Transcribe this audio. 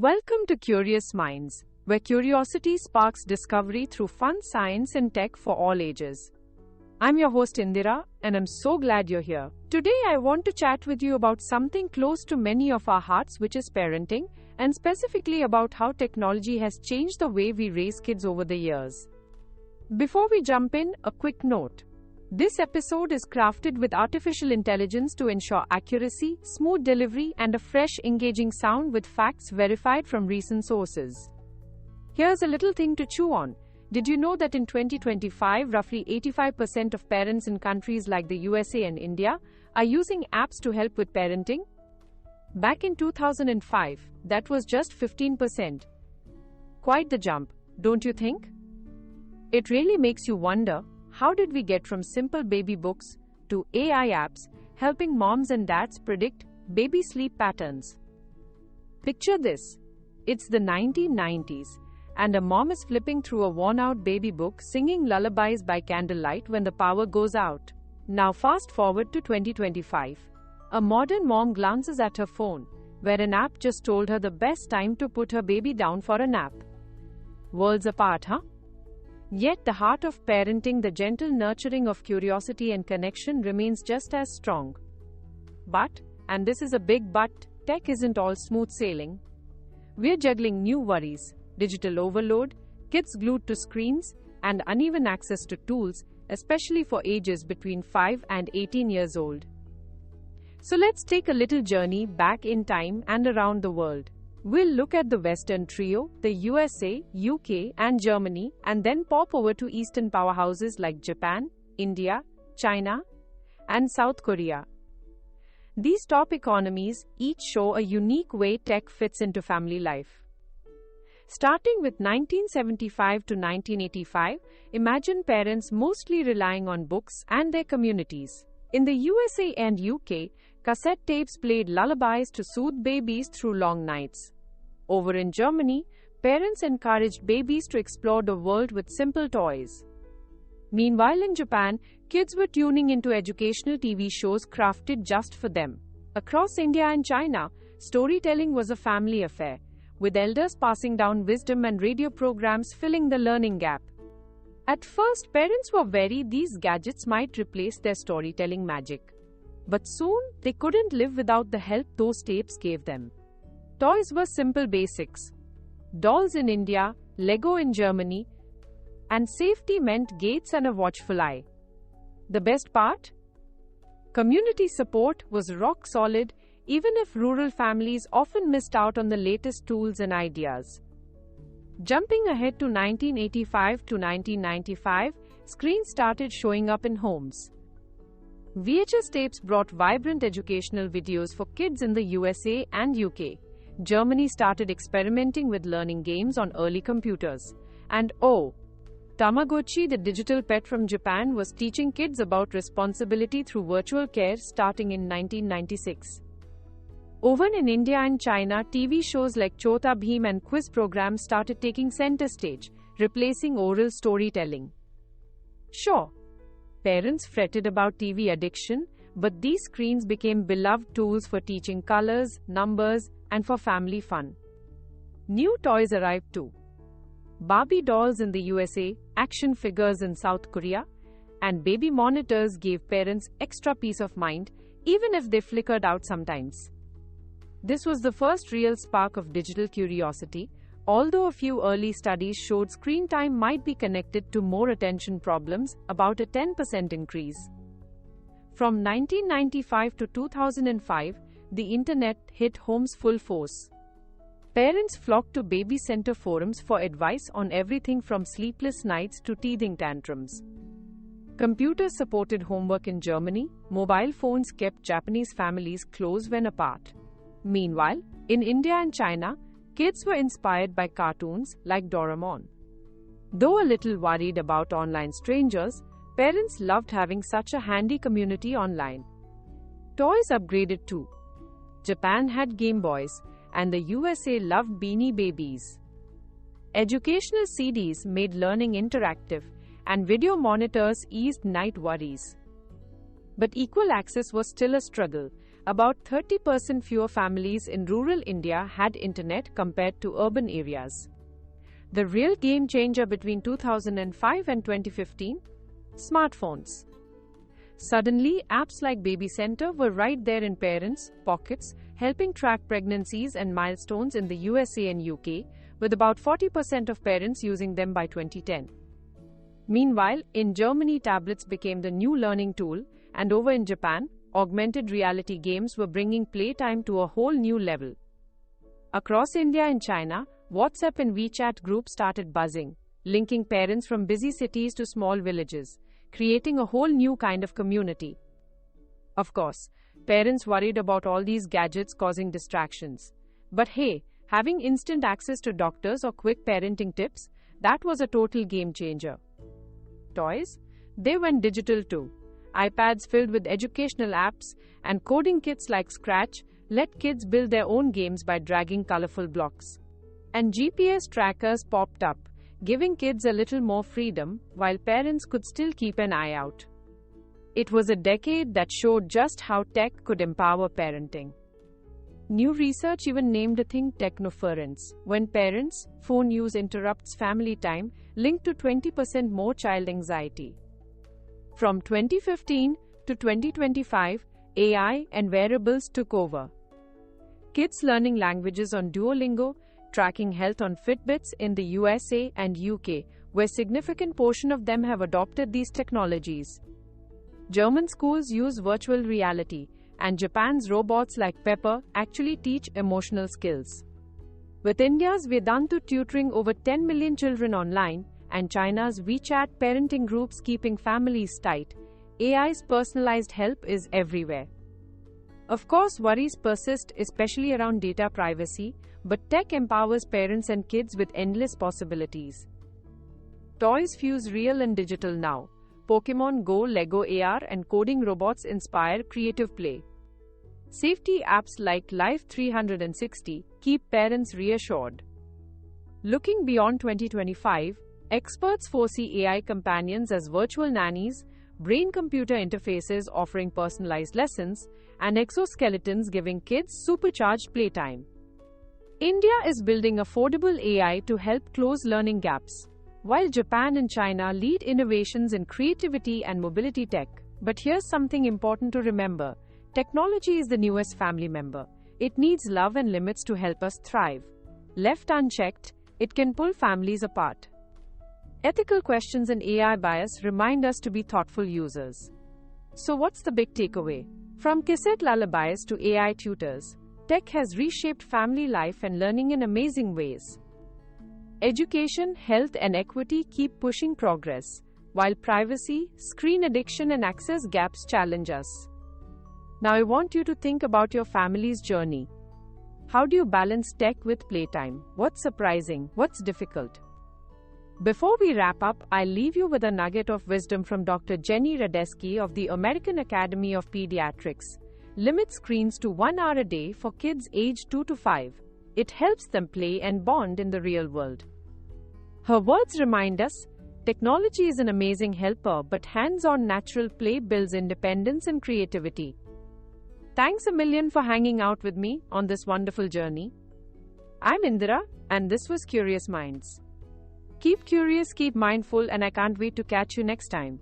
Welcome to Curious Minds, where curiosity sparks discovery through fun science and tech for all ages. I'm your host Indira, and I'm so glad you're here. Today I want to chat with you about something close to many of our hearts, which is parenting, and specifically about how technology has changed the way we raise kids over the years. Before we jump in, a quick note. This episode is crafted with artificial intelligence to ensure accuracy, smooth delivery, and a fresh, engaging sound with facts verified from recent sources. Here's a little thing to chew on. Did you know that in 2025, roughly 85% of parents in countries like the USA and India are using apps to help with parenting? Back in 2005, that was just 15%. Quite the jump, don't you think? It really makes you wonder, how did we get from simple baby books to AI apps helping moms and dads predict baby sleep patterns? Picture this. It's the 1990s, and a mom is flipping through a worn-out baby book singing lullabies by candlelight when the power goes out. Now fast forward to 2025. A modern mom glances at her phone, where an app just told her the best time to put her baby down for a nap. Worlds apart, huh? Yet the heart of parenting, the gentle nurturing of curiosity and connection, remains just as strong. But, and this is a big but, tech isn't all smooth sailing. We're juggling new worries, digital overload, kids glued to screens, and uneven access to tools, especially for ages between 5 and 18 years old. So let's take a little journey back in time and around the world. We'll look at the Western trio, the USA, UK, and Germany, and then pop over to Eastern powerhouses like Japan, India, China, and South Korea. These top economies each show a unique way tech fits into family life. Starting with 1975 to 1985, imagine parents mostly relying on books and their communities. In the USA and UK, cassette tapes played lullabies to soothe babies through long nights. Over in Germany, parents encouraged babies to explore the world with simple toys. Meanwhile in Japan, kids were tuning into educational TV shows crafted just for them. Across India and China, storytelling was a family affair, with elders passing down wisdom and radio programs filling the learning gap. At first, parents were worried these gadgets might replace their storytelling magic. But soon, they couldn't live without the help those tapes gave them. Toys were simple basics. Dolls in India, Lego in Germany, and safety meant gates and a watchful eye. The best part? Community support was rock solid, even if rural families often missed out on the latest tools and ideas. Jumping ahead to 1985 to 1995, screens started showing up in homes. VHS tapes brought vibrant educational videos for kids in the USA and UK. Germany started experimenting with learning games on early computers. And Tamagotchi, the digital pet from Japan, was teaching kids about responsibility through virtual care starting in 1996. Over in India and China, TV shows like Chota Bheem and quiz programs started taking center stage, replacing oral storytelling. Sure, parents fretted about TV addiction, but these screens became beloved tools for teaching colors, numbers, and for family fun. New toys arrived too. Barbie dolls in the USA, action figures in South Korea, and baby monitors gave parents extra peace of mind, even if they flickered out sometimes. This was the first real spark of digital curiosity, although a few early studies showed screen time might be connected to more attention problems, about a 10% increase. From 1995 to 2005, the internet hit homes full force. Parents flocked to baby center forums for advice on everything from sleepless nights to teething tantrums. Computers supported homework in Germany, mobile phones kept Japanese families close when apart. Meanwhile, in India and China, kids were inspired by cartoons like Doraemon. Though a little worried about online strangers, parents loved having such a handy community online. Toys upgraded too. Japan had Game Boys, and the USA loved Beanie Babies. Educational CDs made learning interactive, and video monitors eased night worries. But equal access was still a struggle. about 30% fewer families in rural India had internet compared to urban areas. The real game changer between 2005 and 2015? Smartphones. Suddenly, apps like Baby Center were right there in parents' pockets, helping track pregnancies and milestones in the USA and UK, with about 40% of parents using them by 2010. Meanwhile, in Germany, tablets became the new learning tool, and over in Japan, augmented reality games were bringing playtime to a whole new level. Across India and China, WhatsApp and WeChat groups started buzzing, linking parents from busy cities to small villages, creating a whole new kind of community. Of course, parents worried about all these gadgets causing distractions. But hey, having instant access to doctors or quick parenting tips, that was a total game changer. Toys? They went digital too. iPads filled with educational apps and coding kits like Scratch let kids build their own games by dragging colorful blocks. And GPS trackers popped up, giving kids a little more freedom, while parents could still keep an eye out. It was a decade that showed just how tech could empower parenting. New research even named a thing technoference, when parents' phone use interrupts family time, linked to 20% more child anxiety. From 2015 to 2025, AI and wearables took over. Kids learning languages on Duolingo, tracking health on Fitbits in the USA and UK, where significant portion of them have adopted these technologies. German schools use virtual reality, and Japan's robots like Pepper actually teach emotional skills. With India's Vedantu tutoring over 10 million children online, and China's WeChat parenting groups keeping families tight, AI's personalized help is everywhere. Of course, worries persist, especially around data privacy, but tech empowers parents and kids with endless possibilities. Toys fuse real and digital now. Pokemon Go, Lego AR, and coding robots inspire creative play. Safety apps like Life 360 keep parents reassured. Looking beyond 2025, experts foresee AI companions as virtual nannies, brain-computer interfaces offering personalized lessons, and exoskeletons giving kids supercharged playtime. India is building affordable AI to help close learning gaps, while Japan and China lead innovations in creativity and mobility tech. But here's something important to remember. Technology is the newest family member. It needs love and limits to help us thrive. Left unchecked, it can pull families apart. Ethical questions and AI bias remind us to be thoughtful users. So what's the big takeaway? From cassette lullabies to AI tutors, tech has reshaped family life and learning in amazing ways. Education, health, and equity keep pushing progress, while privacy, screen addiction, and access gaps challenge us. Now I want you to think about your family's journey. How do you balance tech with playtime? What's surprising? What's difficult? Before we wrap up, I'll leave you with a nugget of wisdom from Dr. Jenny Radesky of the American Academy of Pediatrics. Limit screens to 1 hour a day for kids aged 2 to 5. It helps them play and bond in the real world. Her words remind us, technology is an amazing helper, but hands-on natural play builds independence and creativity. Thanks a million for hanging out with me on this wonderful journey. I'm Indira, and this was Curious Minds. Keep curious, keep mindful, and I can't wait to catch you next time.